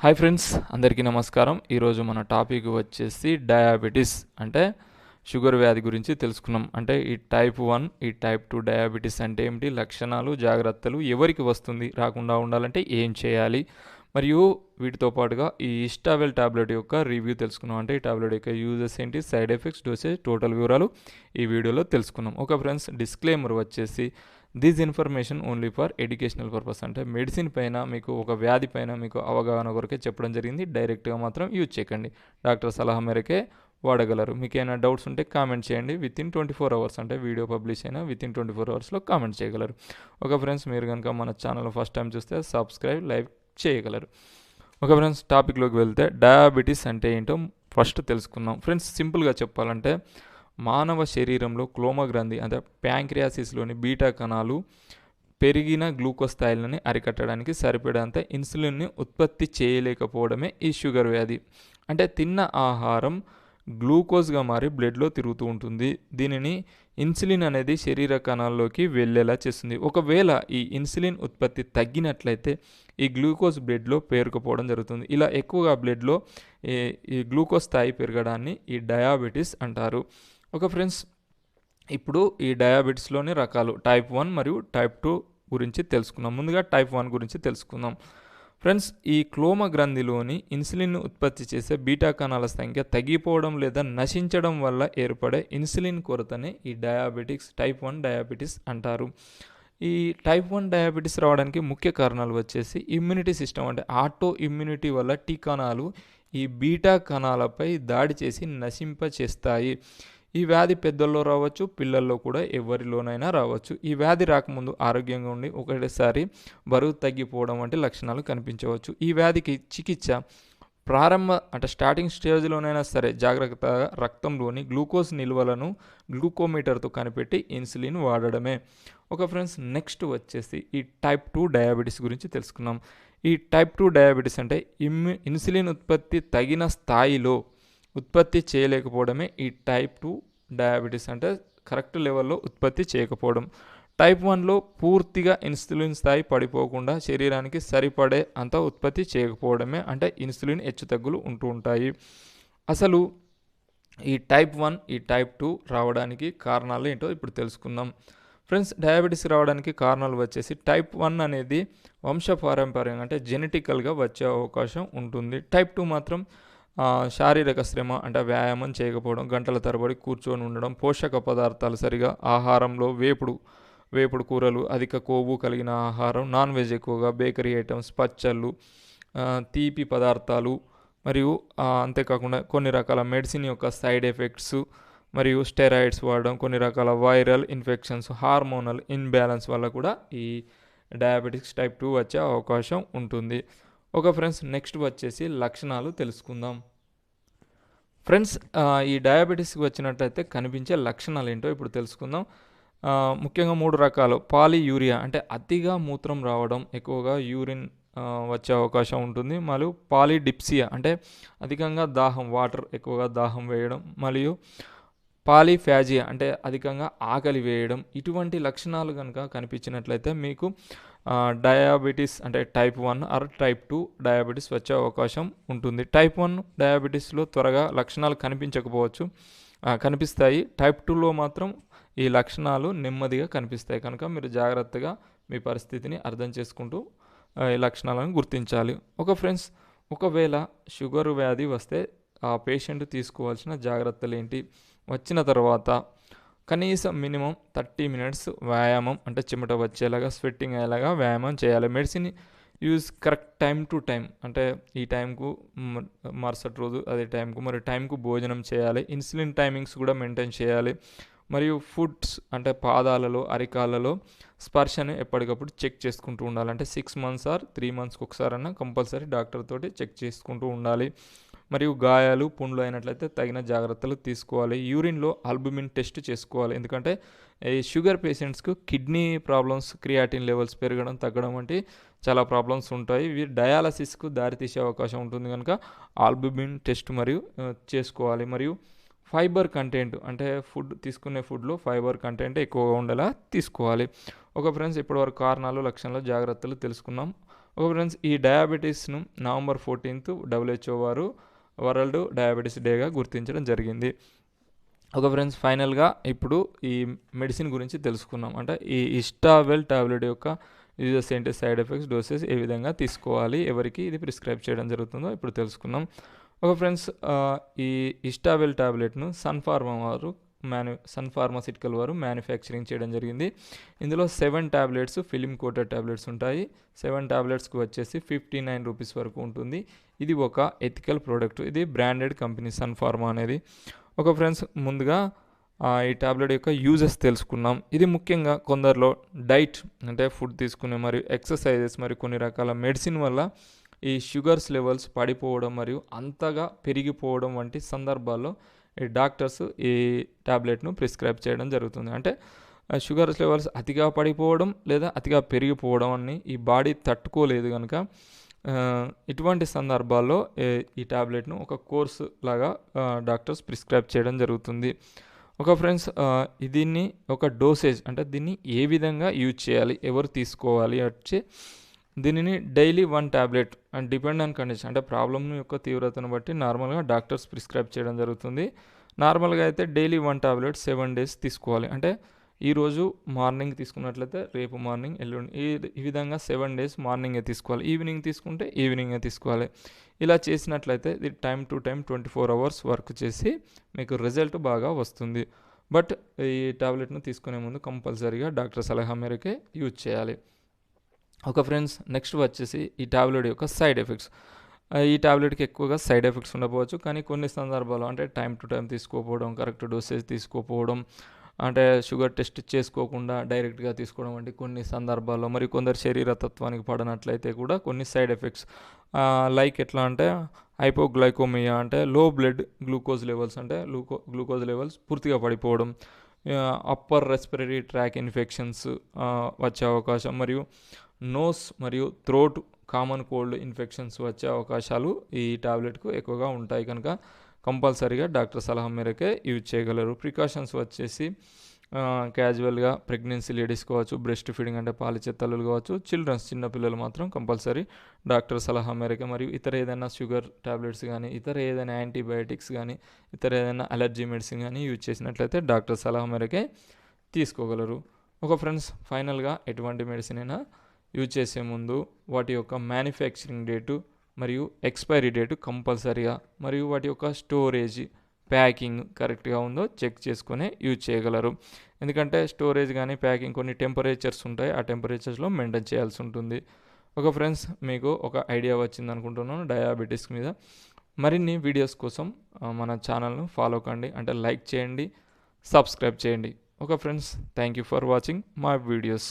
Hi friends, అందరికీ నమస్కారం. ఈరోజు మన టాపిక్ వచ్చేసి డయాబెటీస్ అంటే షుగర్ వ్యాధి గురించి తెలుసుకున్నాం. అంటే ఈ టైప్ 1, ఈ టైప్ 2 డయాబెటీస్ అంటే ఏమిటి, లక్షణాలు, జాగ్రత్తలు, ఎవరికి వస్తుంది, రాకుండా ఉండాలంటే ఏం చేయాలి, మరియు వీటితో పాటుగా ఈ ఇస్టావెల్ టాబ్లెట్ యొక్క రివ్యూ తెలుసుకున్నాం. అంటే ఈ టాబ్లెట్ యొక్క యూజెస్ ఏంటి, సైడ్ ఎఫెక్ట్స్, డోసేజ్, టోటల్ వివరాలు ఈ వీడియోలో తెలుసుకున్నాం. ఫ్రెండ్స్, డిస్క్లైమర్ వచ్చేసి this information only for educational purpose. అంటే మెడిసిన్ పైన మీకు ఒక వ్యాధి పైన మీకు అవగాహన కొరకే చెప్పడం జరిగింది. డైరెక్ట్గా మాత్రం యూజ్ చేయకండి, డాక్టర్ సలహా మేరకే వాడగలరు. మీకు ఏమైనా డౌట్స్ ఉంటే కామెంట్ చేయండి. వితిన్ 24 అవర్స్, అంటే వీడియో పబ్లిష్ అయినా వితిన్ 24 అవర్స్లో కామెంట్ చేయగలరు. ఫ్రెండ్స్, మీరు కనుక మన ఛానల్ ఫస్ట్ టైం చూస్తే సబ్స్క్రైబ్, లైక్ చేయగలరు. ఫ్రెండ్స్, టాపిక్లోకి వెళ్తే డయాబెటీస్ అంటే ఏంటో ఫస్ట్ తెలుసుకుందాం. ఫ్రెండ్స్, సింపుల్గా చెప్పాలంటే మానవ శరీరంలో క్లోమగ్రంథి అంటే ప్యాంక్రియాసిస్లోని బీటా కణాలు పెరిగిన గ్లూకోజ్ స్థాయిలని అరికట్టడానికి సరిపడేంత ఇన్సులిన్ని ఉత్పత్తి చేయలేకపోవడమే ఈ షుగర్ వ్యాధి. అంటే తిన్న ఆహారం గ్లూకోజ్గా మారి బ్లడ్లో తిరుగుతూ ఉంటుంది. దీనిని ఇన్సులిన్ అనేది శరీర కణాల్లోకి వెళ్ళేలా చేస్తుంది. ఒకవేళ ఈ ఇన్సులిన్ ఉత్పత్తి తగ్గినట్లయితే ఈ గ్లూకోజ్ బ్లడ్లో పేరుకుపోవడం జరుగుతుంది. ఇలా ఎక్కువగా బ్లడ్లో ఈ గ్లూకోజ్ స్థాయి పెరగడాన్ని ఈ డయాబెటీస్ అంటారు. ఫ్రెండ్స్, ఇప్పుడు ఈ డయాబెటీస్లోని రకాలు టైప్ 1 మరియు టైప్ 2 గురించి తెలుసుకుందాం. ముందుగా టైప్ 1 గురించి తెలుసుకుందాం. ఫ్రెండ్స్, ఈ క్లోమ గ్రంథిలోని ఇన్సులిన్ ఉత్పత్తి చేసే బీటా కణాల సంఖ్య తగ్గిపోవడం లేదా నశించడం వల్ల ఏర్పడే ఇన్సులిన్ కొరతనే ఈ టైప్ 1 డయాబెటీస్ అంటారు. ఈ టైప్ 1 డయాబెటీస్ రావడానికి ముఖ్య కారణాలు వచ్చేసి ఇమ్యూనిటీ సిస్టమ్, అంటే ఆటో ఇమ్యూనిటీ వల్ల టీ కణాలు ఈ బీటా కణాలపై దాడి చేసి నశింపచేస్తాయి. ఈ వ్యాధి పెద్దల్లో రావచ్చు, పిల్లల్లో కూడా ఎవరిలోనైనా రావచ్చు. ఈ వ్యాధి రాకముందు ఆరోగ్యంగా ఉండి ఒకటేసారి బరువు తగ్గిపోవడం వంటి లక్షణాలు కనిపించవచ్చు. ఈ వ్యాధికి చికిత్స అంటే స్టార్టింగ్ స్టేజ్లోనైనా సరే జాగ్రత్తగా రక్తంలోని గ్లూకోజ్ నిల్వలను గ్లూకోమీటర్తో కనిపెట్టి ఇన్సులిన్ వాడడమే. ఫ్రెండ్స్, నెక్స్ట్ వచ్చేసి ఈ టైప్ 2 డయాబెటీస్ గురించి తెలుసుకుందాం. ఈ టైప్ 2 డయాబెటీస్ అంటే ఇన్సులిన్ ఉత్పత్తి తగిన స్థాయిలో ఉత్పత్తి చేయలేకపోవడమే ఈ టైప్ 2 డయాబెటీస్, అంటే కరెక్ట్ లెవెల్లో ఉత్పత్తి చేయకపోవడం. టైప్ 1లో పూర్తిగా ఇన్సులిన్ స్థాయి పడిపోకుండా శరీరానికి సరిపడే అంత ఉత్పత్తి చేయకపోవడమే, అంటే ఇన్సులిన్ హెచ్చుతగ్గులు ఉంటూ ఉంటాయి. అసలు ఈ టైప్ 1, ఈ టైప్ 2 రావడానికి కారణాలు ఏంటో ఇప్పుడు తెలుసుకుందాం. ఫ్రెండ్స్, డయాబెటీస్ రావడానికి కారణాలు వచ్చేసి టైప్ 1 అనేది వంశపారంపర్యంగా అంటే జెనెటికల్గా వచ్చే అవకాశం ఉంటుంది. టైప్ 2 మాత్రం శారీరక శ్రమ అంటే వ్యాయామం చేయకపోవడం, గంటల తరబడి కూర్చొని ఉండడం, పోషక పదార్థాలు సరిగా ఆహారంలో వేపుడు కూరలు, అధిక కొవ్వు కలిగిన ఆహారం, నాన్ వెజ్ ఎక్కువగా, బేకరీ ఐటమ్స్, పచ్చళ్ళు, తీపి పదార్థాలు, మరియు అంతేకాకుండా కొన్ని రకాల మెడిసిన్ యొక్క సైడ్ ఎఫెక్ట్స్ మరియు స్టెరాయిడ్స్ వాడడం, కొన్ని రకాల వైరల్ ఇన్ఫెక్షన్స్, హార్మోనల్ ఇన్బ్యాలెన్స్ వల్ల కూడా ఈ డయాబెటిక్స్ టైప్ 2 వచ్చే అవకాశం ఉంటుంది. ఫ్రెండ్స్, నెక్స్ట్ వచ్చేసి లక్షణాలు తెలుసుకుందాం. ఫ్రెండ్స్, ఈ డయాబెటీస్కి వచ్చినట్లయితే కనిపించే లక్షణాలు ఏంటో ఇప్పుడు తెలుసుకుందాం. ముఖ్యంగా 3 రకాలు. పాలియూరియా అంటే అతిగా మూత్రం రావడం, ఎక్కువగా యూరిన్ వచ్చే అవకాశం ఉంటుంది. మరియు పాలిడిప్సియా అంటే అధికంగా వాటర్ ఎక్కువగా దాహం వేయడం, మరియు పాలిఫాజియా అంటే అధికంగా ఆకలి వేయడం. ఇటువంటి లక్షణాలు కనుక కనిపించినట్లయితే మీకు డయాబెటీస్ అంటే టైప్ 1 ఆర్ టైప్ 2 డయాబెటీస్ వచ్చే అవకాశం ఉంటుంది. టైప్ 1 డయాబెటీస్లో త్వరగా లక్షణాలు కనిపిస్తాయి. టైప్ 2లో మాత్రం ఈ లక్షణాలు నెమ్మదిగా కనిపిస్తాయి. కనుక మీరు జాగ్రత్తగా మీ పరిస్థితిని అర్థం చేసుకుంటూ ఈ లక్షణాలను గుర్తించాలి. ఫ్రెండ్స్, ఒకవేళ షుగర్ వ్యాధి వస్తే ఆ పేషెంట్ తీసుకోవాల్సిన జాగ్రత్తలు ఏంటి, వచ్చిన తర్వాత కనీసం మినిమం 30 మినిట్స్ వ్యాయామం అంటే చెమట వచ్చేలాగా, స్వెట్టింగ్ అయ్యేలాగా వ్యాయామం చేయాలి. Medicine use correct time to time, అంటే ఈ టైంకు మరుసటి రోజు అదే టైంకు మరి టైంకు భోజనం చేయాలి. ఇన్సులిన్ టైమింగ్స్ కూడా మెయింటైన్ చేయాలి. మరియు ఫుడ్స్ అంటే పాదాలలో, అరికాలలో స్పర్శను ఎప్పటికప్పుడు చెక్ చేసుకుంటూ ఉండాలి. అంటే 6 మంత్స్ ఆర్ 3 మంత్స్కి ఒకసారన్నా కంపల్సరీ డాక్టర్ తోటి చెక్ చేసుకుంటూ ఉండాలి. మరియు గాయాలు, పుండ్లు అయినట్లయితే తగిన జాగ్రత్తలు తీసుకోవాలి. యూరిన్లో ఆల్బుమిన్ టెస్ట్ చేసుకోవాలి. ఎందుకంటే ఈ షుగర్ పేషెంట్స్కు కిడ్నీ ప్రాబ్లమ్స్, క్రియాటిన్ లెవెల్స్ పెరగడం, తగ్గడం వంటి చాలా ప్రాబ్లమ్స్ ఉంటాయి. ఇవి డయాలసిస్కు దారితీసే అవకాశం ఉంటుంది. కనుక ఆల్బుమిన్ టెస్ట్ చేసుకోవాలి. మరియు ఫైబర్ కంటెంట్ అంటే తీసుకునే ఫుడ్లో ఫైబర్ కంటెంట్ ఎక్కువగా ఉండేలా తీసుకోవాలి. ఫ్రెండ్స్, ఇప్పటివరకు కారణాలు, లక్షణాలు, జాగ్రత్తలు తెలుసుకున్నాం. ఓకే ఫ్రెండ్స్, ఈ డయాబెటీస్ను నవంబర్ 14th WHO వారు వరల్డ్ డయాబెటీస్ డేగా గుర్తించడం జరిగింది. ఓకే ఫ్రెండ్స్, ఫైనల్గా ఇప్పుడు ఈ మెడిసిన్ గురించి తెలుసుకున్నాం. అంటే ఈ ఇస్టావెల్ టాబ్లెట్ యొక్క యూజెస్ ఏంటి, సైడ్ ఎఫెక్ట్స్, డోసెస్ ఏ విధంగా తీసుకోవాలి, ఎవరికి ఇది ప్రిస్క్రైబ్ చేయడం జరుగుతుందో ఇప్పుడు తెలుసుకుందాం. ఓకే ఫ్రెండ్స్, ఈ ఇస్టావెల్ టాబ్లెట్ను సన్ ఫార్మాసిటికల్ వారు మ్యానుఫ్యాక్చరింగ్ చేయడం జరిగింది. ఇందులో 7 టాబ్లెట్స్ ఫిలిం కోటెడ్ టాబ్లెట్స్ ఉంటాయి. 7 టాబ్లెట్స్కి వచ్చేసి 59 రూపీస్ వరకు ఉంటుంది. ఇది ఒక ఎథికల్ ప్రోడక్ట్. ఇది బ్రాండెడ్ కంపెనీ సన్ ఫార్మా అనేది. ఓకే ఫ్రెండ్స్, ముందుగా ఈ టాబ్లెట్ యొక్క యూజెస్ తెలుసుకున్నాం. ఇది ముఖ్యంగా కొందరిలో డైట్ అంటే ఫుడ్ తీసుకునే మరియు ఎక్సర్సైజెస్ మరియు కొన్ని రకాల మెడిసిన్ వల్ల ఈ షుగర్స్ లెవెల్స్ పడిపోవడం మరియు అంతగా పెరిగిపోవడం వంటి సందర్భాల్లో ఈ డాక్టర్స్ ఈ టాబ్లెట్ను ప్రిస్క్రైబ్ చేయడం జరుగుతుంది. అంటే షుగర్స్ లెవెల్స్ అతిగా పడిపోవడం లేదా అతిగా పెరిగిపోవడం అని ఈ బాడీ తట్టుకోలేదు కనుక ఇటువంటి సందర్భాల్లో ఈ టాబ్లెట్ను ఒక కోర్సు లాగా డాక్టర్స్ ప్రిస్క్రైబ్ చేయడం జరుగుతుంది. ఒక ఫ్రెండ్స్, దీన్ని ఒక డోసేజ్ అంటే దీన్ని ఏ విధంగా యూజ్ చేయాలి, ఎవరు తీసుకోవాలి వచ్చి దీనిని daily 1 tablet and depend on condition అంటే ప్రాబ్లమ్ యొక్క తీవ్రతను బట్టి నార్మల్గా డాక్టర్స్ ప్రిస్క్రైబ్ చేయడం జరుగుతుంది. నార్మల్గా అయితే డైలీ 1 టాబ్లెట్ 7 days తీసుకోవాలి. అంటే ఈరోజు మార్నింగ్ తీసుకున్నట్లయితే రేపు మార్నింగ్, ఎల్లుండి ఈ విధంగా 7 days మార్నింగే తీసుకోవాలి. ఈవినింగ్ తీసుకుంటే ఈవినింగే తీసుకోవాలి. ఇలా చేసినట్లయితే ఇది time to time 24 hours work చేసి మీకు రిజల్ట్ బాగా వస్తుంది. బట్ ఈ టాబ్లెట్ను తీసుకునే ముందు కంపల్సరీగా డాక్టర్ సలహా మేరకే యూజ్ చేయాలి. ఓకే ఫ్రెండ్స్, నెక్స్ట్ వచ్చేసి ఈ టాబ్లెట్ యొక్క సైడ్ ఎఫెక్ట్స్. ఈ టాబ్లెట్కి ఎక్కువగా సైడ్ ఎఫెక్ట్స్ ఉండకపోవచ్చు, కానీ కొన్ని సందర్భాల్లో అంటే టైం టు టైం తీసుకోకపోవడం, కరెక్ట్ డోసేజ్ తీసుకోకపోవడం, అంటే షుగర్ టెస్ట్ చేసుకోకుండా డైరెక్ట్గా తీసుకోవడం వంటి కొన్ని సందర్భాల్లో మరి కొందరు శరీరతత్వానికి పడనట్లయితే కూడా కొన్ని సైడ్ ఎఫెక్ట్స్ లైక్ ఎట్లా అంటే హైపోగ్లైకోమియా అంటే లో బ్లడ్ గ్లూకోజ్ లెవెల్స్ అంటే గ్లూకోజ్ లెవెల్స్ పూర్తిగా పడిపోవడం, అప్పర్ రెస్పిరేటరీ ట్రాక్ ఇన్ఫెక్షన్స్ వచ్చే అవకాశం, మరియు నోస్ మరియు థ్రోట్ కామన్ కోల్డ్ ఇన్ఫెక్షన్స్ వచ్చే అవకాశాలు ఈ టాబ్లెట్కు ఎక్కువగా ఉంటాయి కనుక కంపల్సరీగా డాక్టర్ సలహా మేరకే యూజ్ చేయగలరు. ప్రికాషన్స్ వచ్చేసి క్యాజువల్గా ప్రెగ్నెన్సీ లేడీస్ కావచ్చు, బ్రెస్ట్ ఫీడింగ్ అంటే పాలిచ్చే తల్లులు కావచ్చు, చిన్నపిల్లలు మాత్రం కంపల్సరీ డాక్టర్ సలహా మేరకే, మరియు ఇతర ఏదైనా షుగర్ టాబ్లెట్స్ కానీ, ఇతర ఏదైనా యాంటీబయాటిక్స్ కానీ, ఇతర ఏదైనా అలర్జీ మెడిసిన్ కానీ యూజ్ చేసినట్లయితే డాక్టర్ సలహా మేరకే తీసుకోగలరు. ఒక ఫ్రెండ్స్, ఫైనల్గా ఎటువంటి మెడిసిన్ అయినా యూజ్ చేసే ముందు వాటి యొక్క మ్యానుఫ్యాక్చరింగ్ డేటు మరియు ఎక్స్పైరీ డేటు కంపల్సరీగా, మరియు వాటి యొక్క స్టోరేజ్ ప్యాకింగ్ కరెక్ట్గా ఉందో చెక్ చేసుకొని యూజ్ చేయగలరు. ఎందుకంటే స్టోరేజ్ కానీ ప్యాకింగ్ కొన్ని టెంపరేచర్స్ ఉంటాయి, ఆ టెంపరేచర్స్లో మెయింటైన్ చేయాల్సి ఉంటుంది. ఒక ఫ్రెండ్స్, మీకు ఒక ఐడియా వచ్చింది అనుకుంటున్నాను డయాబెటీస్ మీద. మరిన్ని వీడియోస్ కోసం మన ఛానల్ను ఫాలో కండి, అంటే లైక్ చేయండి, సబ్స్క్రైబ్ చేయండి. Okay friends, thank you for watching my videos.